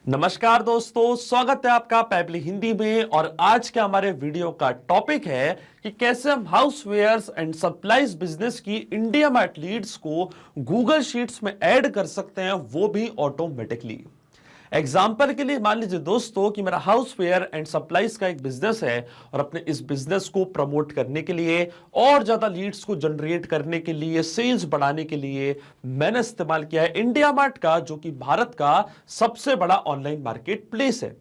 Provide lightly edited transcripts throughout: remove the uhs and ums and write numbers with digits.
नमस्कार दोस्तों, स्वागत है आपका पेबली हिंदी में। और आज के हमारे वीडियो का टॉपिक है कि कैसे हम हाउसवेयर्स एंड सप्लाईज बिजनेस की इंडिया मार्ट लीड्स को गूगल शीट्स में ऐड कर सकते हैं, वो भी ऑटोमेटिकली। एग्जाम्पल के लिए मान लीजिए दोस्तों कि मेरा हाउसवेयर एंड सप्लाईज का एक बिजनेस है और अपने इस बिजनेस को प्रमोट करने के लिए और ज्यादा लीड्स को जनरेट करने के लिए, सेल्स बढ़ाने के लिए मैंने इस्तेमाल किया है इंडिया मार्ट का, जो कि भारत का सबसे बड़ा ऑनलाइन मार्केट प्लेस है।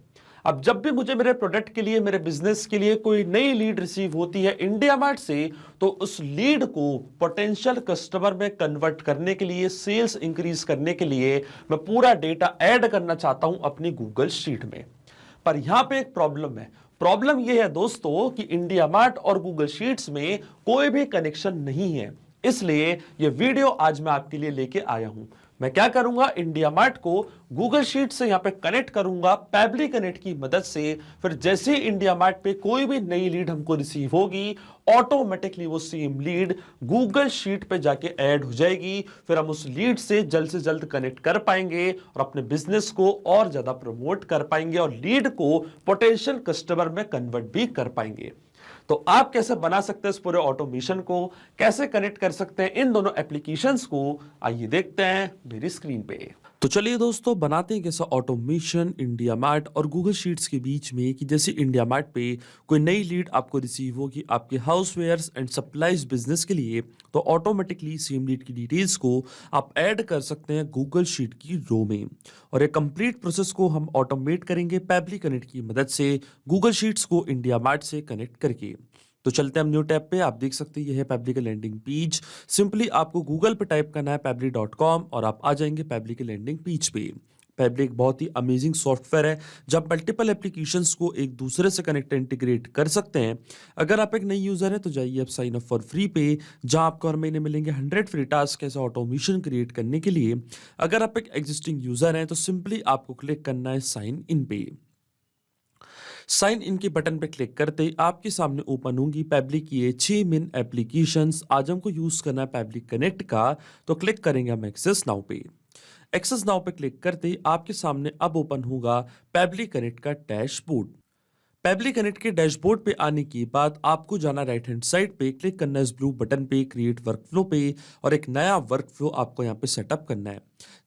अब जब भी मुझे मेरे प्रोडक्ट के लिए, मेरे बिजनेस के लिए कोई नई लीड रिसीव होती है इंडिया मार्ट से, तो उस लीड को पोटेंशियल कस्टमर में कन्वर्ट करने के लिए, सेल्स इंक्रीज करने के लिए मैं पूरा डेटा ऐड करना चाहता हूं अपनी गूगल शीट में। पर यहां पे एक प्रॉब्लम है। प्रॉब्लम यह है दोस्तों कि इंडिया मार्ट और गूगल शीट्स में कोई भी कनेक्शन नहीं है। इसलिए यह वीडियो आज मैं आपके लिए लेके आया हूं। मैं क्या करूंगा, इंडिया मार्ट को गूगल शीट से यहां पे कनेक्ट करूंगा पेबली कनेक्ट की मदद से। फिर जैसे ही इंडिया मार्ट पे कोई भी नई लीड हमको रिसीव होगी, ऑटोमेटिकली वो सेम लीड गूगल शीट पे जाके ऐड हो जाएगी। फिर हम उस लीड से जल्द कनेक्ट कर पाएंगे और अपने बिजनेस को और ज्यादा प्रमोट कर पाएंगे और लीड को पोटेंशियल कस्टमर में कन्वर्ट भी कर पाएंगे। तो आप कैसे बना सकते हैं इस पूरे ऑटोमेशन को, कैसे कनेक्ट कर सकते हैं इन दोनों एप्लीकेशंस को, आइए देखते हैं मेरी स्क्रीन पे। तो चलिए दोस्तों, बनाते हैं कैसा ऑटोमेशन इंडिया मार्ट और गूगल शीट्स के बीच में कि जैसे इंडिया मार्ट पे कोई नई लीड आपको रिसीव होगी आपके हाउसवेयर्स एंड सप्लाईज बिजनेस के लिए, तो ऑटोमेटिकली सेम लीड की डिटेल्स को आप ऐड कर सकते हैं गूगल शीट की रो में। और ये कंप्लीट प्रोसेस को हम ऑटोमेट करेंगे पेबली कनेक्ट की मदद से, गूगल शीट्स को इंडिया मार्ट से कनेक्ट करके। तो चलते हैं हम न्यू टैब पे। आप देख सकते हैं ये है पेबली का लैंडिंग पेज। सिंपली आपको गूगल पे टाइप करना है पेबली.com और आप आ जाएंगे पेबली के लैंडिंग पेज पे। पेबली एक बहुत ही अमेजिंग सॉफ्टवेयर है जब मल्टीपल एप्लीकेशंस को एक दूसरे से कनेक्ट इंटीग्रेट कर सकते हैं। अगर आप एक नई यूजर हैं तो जाइए आप साइन अप फॉर फ्री पे, जहां आपको हर महीने मिलेंगे 100 फ्री टास्क ऐसा ऑटोमेशन क्रिएट करने के लिए। अगर आप एक एग्जिस्टिंग यूजर हैं तो सिंपली आपको क्लिक करना है साइन इन पे। साइन इन के बटन पर क्लिक करते ही आपके सामने ओपन होंगी पेबली की ये 6 मेन एप्लीकेशंस। आज हमको यूज करना है पेबली कनेक्ट का, तो क्लिक करेंगे हम एक्सेस नाउ पे। एक्सेस नाउ पे क्लिक करते ही आपके सामने अब ओपन होगा पेबली कनेक्ट का डैशबोर्ड। पेबली कनेक्ट के डैशबोर्ड पे आने के बाद आपको जाना राइट हैंड साइड पे, क्लिक करना है इस ब्लू बटन पे क्रिएट वर्कफ्लो पे और एक नया वर्कफ्लो आपको यहाँ पे सेटअप करना है।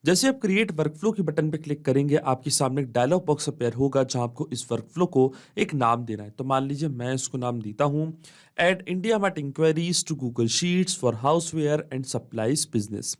जैसे आप क्रिएट वर्कफ्लो के बटन पे क्लिक करेंगे आपके सामने एक डायलॉग बॉक्स अपेयर होगा जहां आपको इस वर्कफ्लो को एक नाम देना है। तो मान लीजिए मैं इसको नाम देता हूं add IndiaMART inquiries to Google sheets for houseware and supplies business.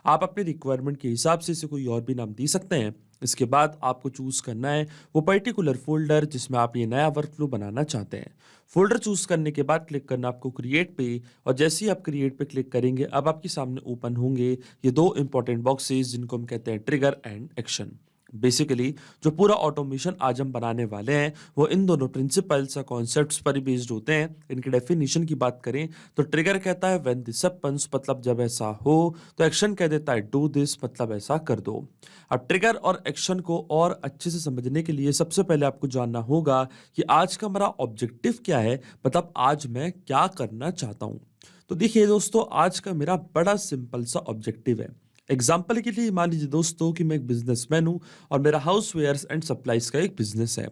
आप अपने रिक्वायरमेंट के हिसाब से इसे कोई और भी नाम दे सकते हैं। इसके बाद आपको चूज करना है वो पर्टिकुलर फोल्डर जिसमें आप ये नया वर्कफ्लो बनाना चाहते हैं। फोल्डर चूज करने के बाद क्लिक करना आपको क्रिएट पे और जैसे ही आप क्रिएट पे क्लिक करेंगे अब आपके सामने ओपन होंगे ये दो इंपॉर्टेंट बॉक्सेस जिनको हम कहते हैं ट्रिगर एंड एक्शन। बेसिकली जो पूरा ऑटोमेशन आज हम बनाने वाले हैं वो इन दोनों प्रिंसिपल्स या कॉन्सेप्ट्स पर ही बेस्ड होते हैं। इनकी डेफिनेशन की बात करें तो ट्रिगर कहता है व्हेन दिस हैपेंस, मतलब जब ऐसा हो। तो एक्शन कह देता है डू दिस, मतलब ऐसा कर दो। अब ट्रिगर और एक्शन को और अच्छे से समझने के लिए सबसे पहले आपको जानना होगा कि आज का हमारा ऑब्जेक्टिव क्या है, मतलब आज मैं क्या करना चाहता हूं। तो देखिए दोस्तों, आज का मेरा बड़ा सिंपल सा ऑब्जेक्टिव है। एग्जाम्पल के लिए मान लीजिए दोस्तों कि मैं एक बिजनेसमैन हूं और मेरा हाउसवेयर्स एंड सप्लाईज का एक बिजनेस है।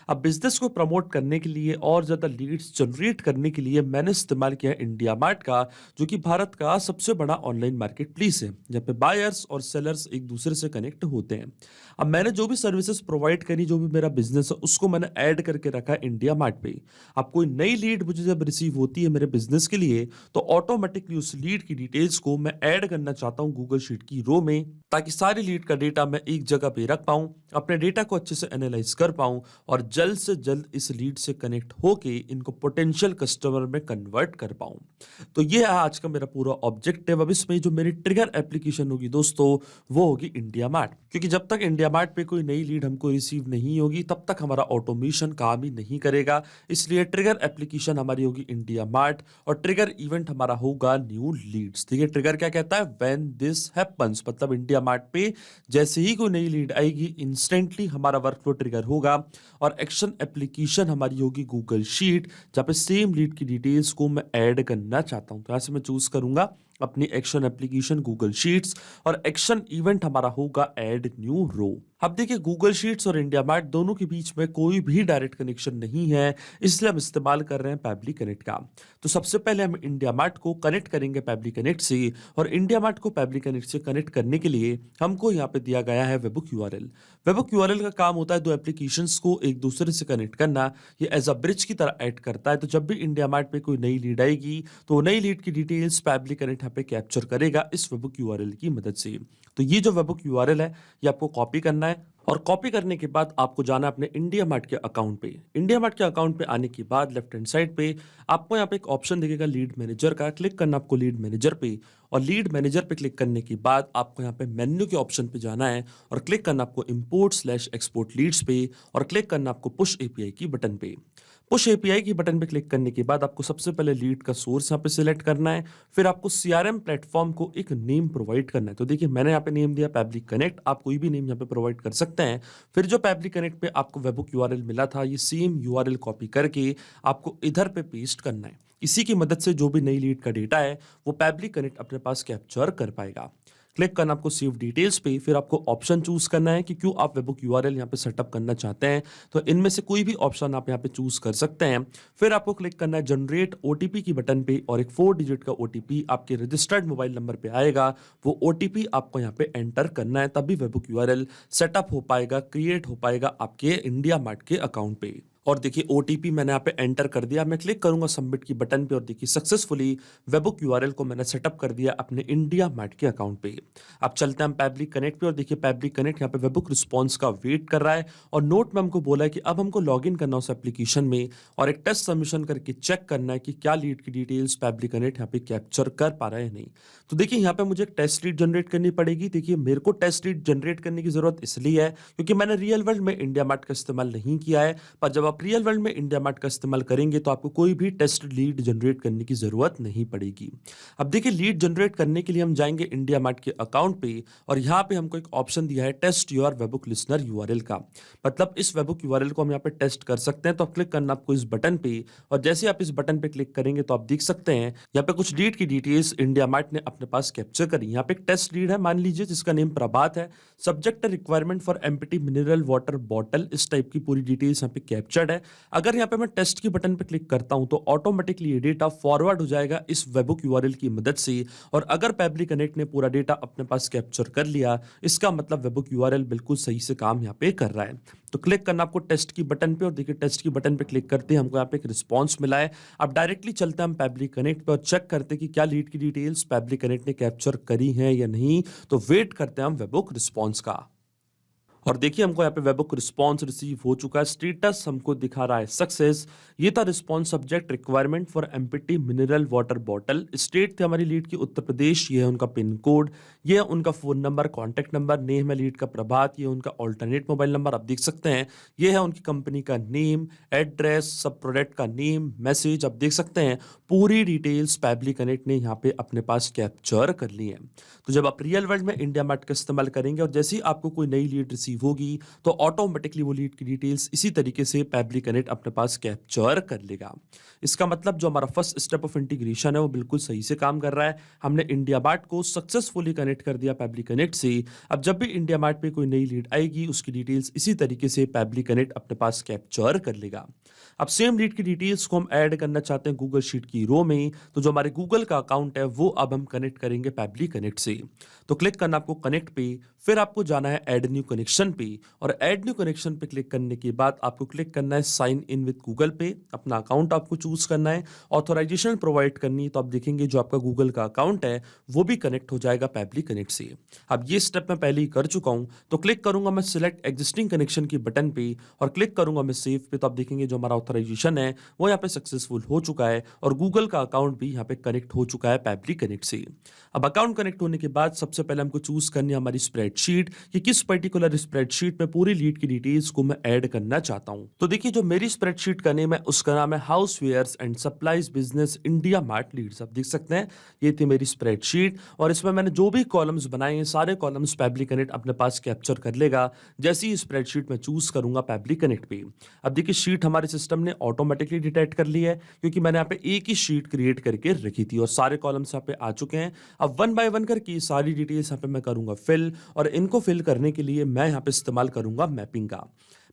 अब बिजनेस को प्रमोट करने के लिए और ज्यादा लीड्स जनरेट करने के लिए मैंने इस्तेमाल किया इंडिया मार्ट का, जो कि भारत का सबसे बड़ा ऑनलाइन मार्केट प्लेस है जहाँ पे बायर्स और सेलर्स एक दूसरे से कनेक्ट होते हैं। अब मैंने जो भी सर्विसेज प्रोवाइड करी, जो भी मेरा बिजनेस है, उसको मैंने ऐड करके रखा है इंडिया मार्ट पे। अब कोई नई लीड मुझे जब रिसीव होती है मेरे बिजनेस के लिए, तो ऑटोमेटिकली उस लीड की डिटेल्स को मैं ऐड करना चाहता हूँ गूगल शीट की रो में, ताकि सारी लीड का डेटा मैं एक जगह पे रख पाऊं, अपने डेटा को अच्छे से एनालाइज कर पाऊं और जल्द से जल्द इस लीड से कनेक्ट होके इनको पोटेंशियल कस्टमर में कन्वर्ट कर पाऊं। तो ये है आज का मेरा पूरा ऑब्जेक्टिव। अब इसमें जो मेरी ट्रिगर एप्लीकेशन होगी दोस्तों वो होगी इंडिया मार्ट, क्योंकि जब तक इंडिया मार्ट पे कोई नई लीड हमको रिसीव नहीं होगी तब तक हमारा ऑटोमेशन काम ही नहीं करेगा। इसलिए ट्रिगर एप्लीकेशन हमारी होगी इंडिया मार्ट और ट्रिगर इवेंट हमारा होगा न्यू लीड्स। ठीक है, ट्रिगर क्या कहता है, व्हेन दिस हैपेंस, मतलब इंडिया मार्ट पे जैसे ही कोई नई लीड आएगी इंस्टेंटली हमारा वर्कफ्लो ट्रिगर होगा। और एक्शन एप्लीकेशन हमारी होगी गूगल शीट, जहां पे सेम लीड की डिटेल्स को मैं ऐड करना चाहता हूं। तो यहां से मैं चूज करूंगा अपनी एक्शन एप्लीकेशन गूगल शीट्स और एक्शन इवेंट हमारा होगा ऐड न्यू रो। अब देखिए गूगल शीट्स और इंडिया मार्ट दोनों के बीच में कोई भी डायरेक्ट कनेक्शन नहीं है, इसलिए हम इस्तेमाल कर रहे हैं पैबली कनेक्ट का। तो सबसे पहले हम इंडिया मार्ट को कनेक्ट करेंगे पैबली कनेक्ट से, और इंडिया मार्ट को पैबली कनेक्ट से कनेक्ट करने के लिए हमको यहाँ पे दिया गया है वेबुक यूआरएल। वेबुक यूआरएल का काम होता है दो एप्लीकेशंस को एक दूसरे से कनेक्ट करना। ये एज अ ब्रिज की तरह ऐड करता है। तो जब भी इंडिया मार्ट पे कोई नई लीड आएगी तो नई लीड की डिटेल्स पैबली कनेक्ट यहाँ पे कैप्चर करेगा इस वेबुक यूआरएल की मदद से। तो ये जो वेबुक यूआरएल है ये आपको कॉपी करना है, और कॉपी करने के बाद आपको जाना है अपने इंडिया मार्ट के अकाउंट पे। इंडिया मार्ट के अकाउंट पे आने के बाद लेफ्ट हैंड साइड पे आपको यहाँ पे एक ऑप्शन दिखेगा लीड मैनेजर का, क्लिक करना आपको लीड मैनेजर पे, और लीड मैनेजर पे क्लिक करने के बाद आपको यहाँ पे मेन्यू के ऑप्शन पे जाना है और क्लिक करना आपको इंपोर्ट/एक्सपोर्ट लीड्स पे, और क्लिक करना आपको पुश एपीआई की बटन पे। पुश एपीआई की बटन पे क्लिक करने के बाद आपको सबसे पहले लीड का सोर्स यहाँ पे सिलेक्ट करना है, फिर आपको सीआरएम प्लेटफॉर्म को एक नेम प्रोवाइड करना है। तो देखिए मैंने यहाँ पे नेम दिया पैबली कनेक्ट, आप कोई भी नेम यहाँ पे प्रोवाइड कर सकते हैं। फिर जो पैबली कनेक्ट पे आपको वेबुक यूआरएल मिला था ये सेम यूआरएल कॉपी करके आपको इधर पे पेस्ट करना है। इसी की मदद से जो भी नई लीड का डेटा है वो पैबली कनेक्ट अपने पास कैप्चर कर पाएगा। क्लिक करना आपको सेव डिटेल्स पे, फिर आपको ऑप्शन चूज करना है कि क्यों आप वेबुक यूआरएल यहाँ पे सेटअप करना चाहते हैं। तो इनमें से कोई भी ऑप्शन आप यहाँ पे चूज कर सकते हैं। फिर आपको क्लिक करना है जनरेट ओटीपी की बटन पे, और एक 4 डिजिट का ओटीपी आपके रजिस्टर्ड मोबाइल नंबर पे आएगा। वो ओटीपी आपको यहाँ पे एंटर करना है, तभी वेबुक यूआरएल सेटअप हो पाएगा, क्रिएट हो पाएगा आपके इंडिया मार्ट के अकाउंट पे। और देखिए ओटीपी मैंने यहाँ पे एंटर कर दिया। मैं क्लिक करूंगा सबमिट की बटन पे, और देखिए सक्सेसफुली वेबुक यूआरएल को मैंने सेटअप कर दिया अपने इंडिया मार्ट के अकाउंट पे। अब चलते हैं हम पैबली कनेक्ट पे, और देखिए पैबली कनेक्ट यहाँ पे वेबुक रिस्पॉन्स का वेट कर रहा है, और नोट में हमको बोला है कि अब हमको लॉगिन करना उस एप्लीकेशन में और एक टेस्ट सबमिशन करके चेक करना है कि क्या लीड की डिटेल्स पैबली कनेक्ट यहाँ पे कैप्चर कर पा रहा है नहीं। तो देखिए यहाँ पे मुझे एक टेस्ट लीड जनरेट करनी पड़ेगी। देखिए मेरे को टेस्ट लीड जनरेट करने की जरूरत इसलिए है क्योंकि मैंने रियल वर्ल्ड में इंडिया मार्ट का इस्तेमाल नहीं किया है, पर जब आप रियल वर्ल्ड में इंडिया मार्ट का इस्तेमाल करेंगे तो आपको कोई भी टेस्ट लीड जनरेट करने की जरूरत नहीं पड़ेगी। अब देखिए लीड जनरेट करने के लिए हम जाएंगे इंडिया मार्ट के अकाउंट पे, और यहाँ पे हमको एक ऑप्शन दिया है test your webhook listener URL का, मतलब इस वेबुक यूआरएल को हम यहाँ पे टेस्ट कर सकते हैं। तो आप क्लिक करना आपको इस बटन पे, और जैसे आप इस बटन पे क्लिक करेंगे तो आप देख सकते हैं यहाँ पे कुछ लीड की डिटेल्स इंडिया मार्ट ने अपने पास कैप्चर करी। यहाँ पे एक टेस्ट लीड है मान लीजिए जिसका नेम प्रभात है, subject requirement for empty mineral water bottle, इस टाइप की पूरी डिटेल्स यहाँ पे कैप्चर्ड है। अगर यहाँ पे मैं टेस्ट की बटन पे क्लिक करता हूं तो ऑटोमेटिकली ये डेटा फॉरवर्ड हो जाएगा इस वेबुक यूआरएल की मदद से, और अगर पैबली कनेक्ट ने पूरा डेटा अपने पास कैप्चर कर लिया इसका मतलब वेबुक यूआरएल बिल्कुल सही से काम यहाँ पे कर रहा है। तो क्लिक करना आपको टेस्ट की बटन पे, और देखिए टेस्ट की बटन पे क्लिक करते हैं हमको यहाँ पे एक रिस्पॉन्स मिला है। अब डायरेक्टली चलते हैं हम पैबली कनेक्ट पे और चेक करते हैं कि क्या लीड की डिटेल्स पैबली कनेक्ट ने कैप्चर करी हैं या नहीं। तो वेट करते हैं हम वेबुक रिस्पॉन्स का, और देखिए हमको यहाँ पे वेबुक रिस्पॉन्स रिसीव हो चुका है। स्टेटस हमको दिखा रहा है सक्सेस। ये था response subject requirement for empty mineral water bottle. State थे हमारी लीड की उत्तर प्रदेश, ये है उनका पिन कोड, ये है उनका phone number, contact number, name है लीड का प्रभात, ये उनका ऑल्टरनेट मोबाइल नंबर आप देख सकते हैं, ये है उनकी कंपनी का नेम, एड्रेस, सब प्रोडक्ट का नेम, मैसेज, आप देख सकते हैं पूरी डिटेल्स पैबली कनेक्ट ने यहाँ पे अपने पास कैप्चर कर ली है। तो जब आप रियल वर्ल्ड में इंडिया मार्ट का इस्तेमाल करेंगे और जैसे ही आपको कोई नई लीड रिसीव होगी तो ऑटोमेटिकली वो लीड की डिटेल्स इसी तरीके से पैबली कनेक्ट अपने पास कैप्चर कर लेगा। इसका मतलब जो हमारा फर्स्ट स्टेप ऑफ इंटीग्रेशन है वो बिल्कुल सही से काम कर रहा है। हमने इंडिया मार्ट को सक्सेसफुली कनेक्ट कर दिया पैबली कनेक्ट से। अब जब भी इंडिया मार्ट पे कोई नई लीड आएगी उसकी डिटेल्स इसी तरीके से पैबली कनेक्ट अपने पास कैप्चर कर लेगा। अब सेम लीड की डिटेल्स को हम ऐड करना चाहते हैं गूगल शीट की रो में, तो जो हमारे गूगल का अकाउंट है वो अब हम कनेक्ट करेंगे पैबली कनेक्ट से। तो क्लिक करना आपको कनेक्ट पे, फिर आपको जाना है ऐड न्यू कनेक्शन पे, और ऐड न्यू कनेक्शन पे क्लिक करने के बाद आपको क्लिक करना है साइन इन विद गूगल पे। अपना अकाउंट आपको चूज करना है, ऑथराइजेशन प्रोवाइड करनी है, तो आप देखेंगे जो आपका गूगल का अकाउंट है वो भी कनेक्ट हो जाएगा पैबली कनेक्ट से। अब ये स्टेप मैं पहले ही कर चुका हूं, तो क्लिक करूंगा मैं सिलेक्ट एग्जिस्टिंग कनेक्शन की बटन पे और क्लिक करूंगा मैं सेव पे, तो आप देखेंगे जो हमारा ऑथराइजेशन है वो यहाँ पे सक्सेसफुल हो चुका है और गूगल का अकाउंट भी यहाँ पे कनेक्ट हो चुका है पैबली कनेक्ट से। अब अकाउंट कनेक्ट होने के बाद सबसे पहले हमको चूज करनी है हमारी स्प्रेडशीट कि किस पर्टिकुलर स्प्रेडशीट में पूरी लीड की डिटेल्स को मैं ऐड करना चाहता हूं। तो देखिए जो मेरी स्प्रेडशीट का नेम है उसका नाम है housewares and supplies business IndiaMART leads. आप देख सकते हैं ये थी मेरी स्प्रेडशीट और इसमें मैंने जो भी कॉलम्स बनाए हैं सारे कॉलम्स पैब्लिक कनेक्ट अपने पास कैप्चर कर लेगा जैसी ही स्प्रेडशीट में चूज करूंगा पैब्लिक कनेक्ट पे। अब देखिए शीट हमारे सिस्टम ने ऑटोमेटिकली डिटेक्ट कर ली है क्योंकि मैंने यहाँ पे एक ही शीट क्रिएट करके रखी थी और सारे कॉलम्स यहाँ पे आ चुके हैं। अब वन बाय वन करके सारी डिटेल्स यहाँ पे मैं करूंगा फिल और इनको फिल करने के लिए मैं यहाँ पे इस्तेमाल करूंगा मैपिंग का।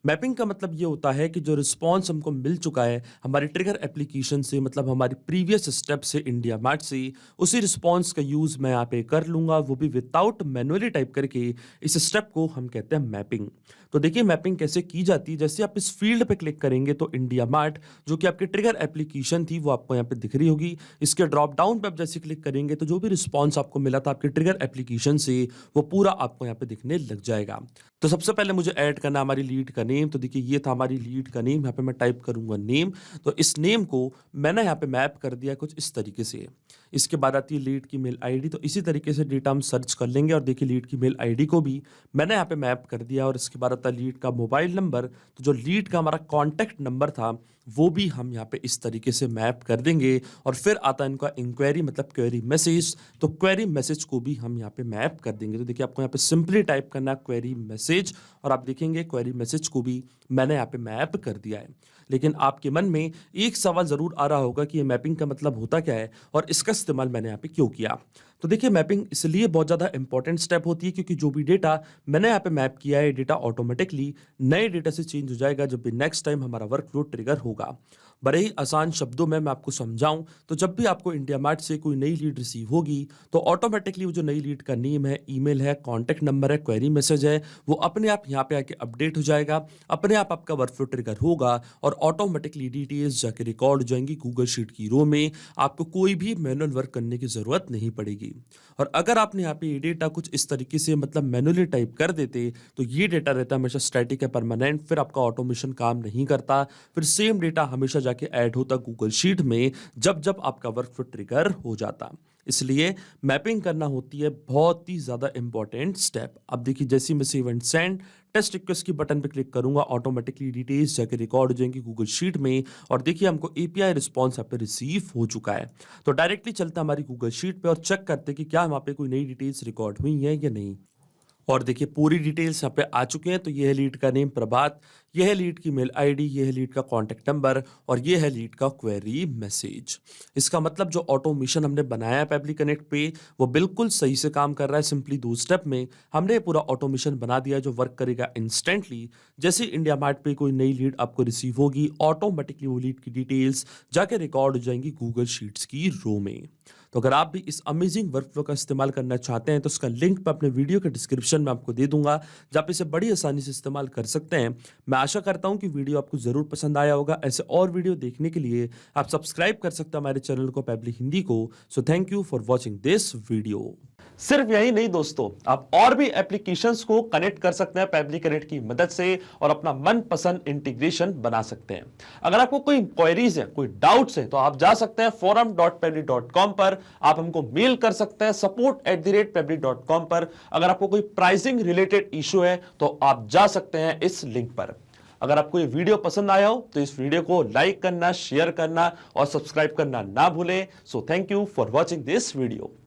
मैपिंग का मतलब ये होता है कि जो रिस्पॉन्स हमको मिल चुका है हमारी ट्रिगर एप्लीकेशन से, मतलब हमारी प्रीवियस स्टेप से इंडिया मार्ट से, उसी रिस्पॉन्स का यूज मैं यहाँ पे कर लूंगा, वो भी विदाउट मैनुअली टाइप करके। इस स्टेप को हम कहते हैं मैपिंग। तो देखिए मैपिंग कैसे की जाती है, जैसे आप इस फील्ड पे क्लिक करेंगे तो इंडिया मार्ट जो कि आपकी ट्रिगर एप्लीकेशन थी वो आपको यहाँ पे दिख रही होगी। इसके ड्रॉप डाउन पे आप जैसे क्लिक करेंगे तो जो भी रिस्पॉन्स आपको मिला था आपकी ट्रिगर एप्लीकेशन से वो पूरा आपको यहाँ पे दिखने लग जाएगा। तो सबसे पहले मुझे ऐड करना हमारी लीड का नेम। तो देखिए ये था हमारी लीड का नेम, यहाँ पे मैं टाइप करूंगा नेम। तो इस नेम को मैंने यहाँ पे मैप कर दिया कुछ इस तरीके से। इसके बाद आती है लीड की मेल आईडी। तो इसी तरीके से डेटा हम सर्च कर लेंगे और देखिए लीड की मेल आईडी को भी मैंने यहाँ पे मैप कर दिया। और इसके बाद आता है लीड का मोबाइल नंबर। तो जो लीड का हमारा कॉन्टैक्ट नंबर था वो भी हम यहाँ पे इस तरीके से मैप कर देंगे। और फिर आता है इनका इंक्वायरी मतलब क्वेरी मैसेज। तो क्वेरी मैसेज को भी हम यहाँ पे मैप कर देंगे। तो देखिए आपको यहाँ पे सिंपली टाइप करना है क्वेरी मैसेज और आप देखेंगे क्वेरी मैसेज को भी मैंने यहाँ पे मैप कर दिया है। लेकिन आपके मन में एक सवाल जरूर आ रहा होगा कि ये मैपिंग का मतलब होता क्या है और इसका इस्तेमाल मैंने यहाँ पे क्यों किया। तो देखिए मैपिंग इसलिए बहुत ज़्यादा इंपॉर्टेंट स्टेप होती है क्योंकि जो भी डेटा मैंने यहाँ पे मैप किया है डेटा ऑटोमेटिकली नए डेटा से चेंज हो जाएगा जब भी नेक्स्ट टाइम हमारा वर्कफ्लो ट्रिगर होगा। बड़े ही आसान शब्दों में मैं आपको समझाऊं तो जब भी आपको इंडिया मार्ट से कोई नई लीड रिसीव होगी तो ऑटोमेटिकली वो जो नई लीड का नेम है, ईमेल है, कॉन्टैक्ट नंबर है, क्वेरी मैसेज है, वो अपने आप यहाँ पे आके अपडेट हो जाएगा। अपने आप आपका वर्कफ्लो ट्रिगर होगा और ऑटोमेटिकली डिटेल्स जाके रिकॉर्ड हो जाएंगी गूगल शीट की रो में। आपको कोई भी मैनुअल वर्क करने की जरूरत नहीं पड़ेगी। और अगर आपने यहाँ पे ये डेटा कुछ इस तरीके से मतलब मैनुअली टाइप कर देते तो ये डेटा रहता है हमेशा स्टैटिक है, परमानेंट, फिर आपका ऑटोमेशन काम नहीं करता। फिर सेम डेटा हमेशा जाके ऐड होता गूगल शीट में जब जब आपका वर्कफ्लो ट्रिगर हो जाता। इसलिए मैपिंग करना होती है बहुत ही ज़्यादा इंपॉर्टेंट स्टेप। अब देखिए जैसे मैं save and send test request की बटन पे क्लिक करूंगा ऑटोमेटिकली डिटेल्स जाके रिकॉर्ड हो जाएंगी गूगल शीट में। और देखिए हमको एपीआई रिस्पॉन्स यहाँ पे रिसीव हो चुका है। तो डायरेक्टली चलता हमारी गूगल शीट पे और चेक करते कि क्या वहाँ पे कोई नई डिटेल्स रिकॉर्ड हुई है या नहीं। और देखिए पूरी डिटेल्स यहाँ पे आ चुके हैं। तो ये है लीड का नेम प्रभात, ये है लीड की मेल आईडी, ये है लीड का कॉन्टैक्ट नंबर और ये है लीड का क्वेरी मैसेज। इसका मतलब जो ऑटोमेशन हमने बनाया है पैब्लिक कनेक्ट पे वो बिल्कुल सही से काम कर रहा है। सिंपली 2 स्टेप में हमने पूरा ऑटोमेशन बना दिया जो वर्क करेगा इंस्टेंटली। जैसे इंडिया मार्ट पे कोई नई लीड आपको रिसीव होगी ऑटोमेटिकली वो लीड की डिटेल्स जाके रिकॉर्ड हो जाएंगी गूगल शीट्स की रो में। तो अगर आप भी इस अमेजिंग वर्कफ्लो का इस्तेमाल करना चाहते हैं तो उसका लिंक मैं अपने वीडियो के डिस्क्रिप्शन में आपको दे दूंगा जहाँ पे इसे बड़ी आसानी से इस्तेमाल कर सकते हैं। मैं आशा करता हूं कि वीडियो आपको जरूर पसंद आया होगा। ऐसे और वीडियो देखने के लिए आप सब्सक्राइब कर सकते हैं हमारे चैनल को पैब्लिक हिंदी को। So thank you for watching this video. सिर्फ यही नहीं दोस्तों, आप और भी एप्लीकेशंस को कनेक्ट कर सकते हैं पैब्लिक कनेक्ट की मदद से और अपना मनपसंद इंटीग्रेशन बना सकते हैं। अगर आपको कोई क्वेरीज है, कोई डाउट्स है तो आप जा सकते हैं forum.pebble.com पर। आप हमको मेल कर सकते हैं support@pebble.com पर। अगर आपको कोई प्राइसिंग रिलेटेड इशू है तो आप जा सकते हैं इस लिंक पर। अगर आपको ये वीडियो पसंद आया हो तो इस वीडियो को लाइक करना, शेयर करना और सब्सक्राइब करना ना भूलें। So thank you for watching this video.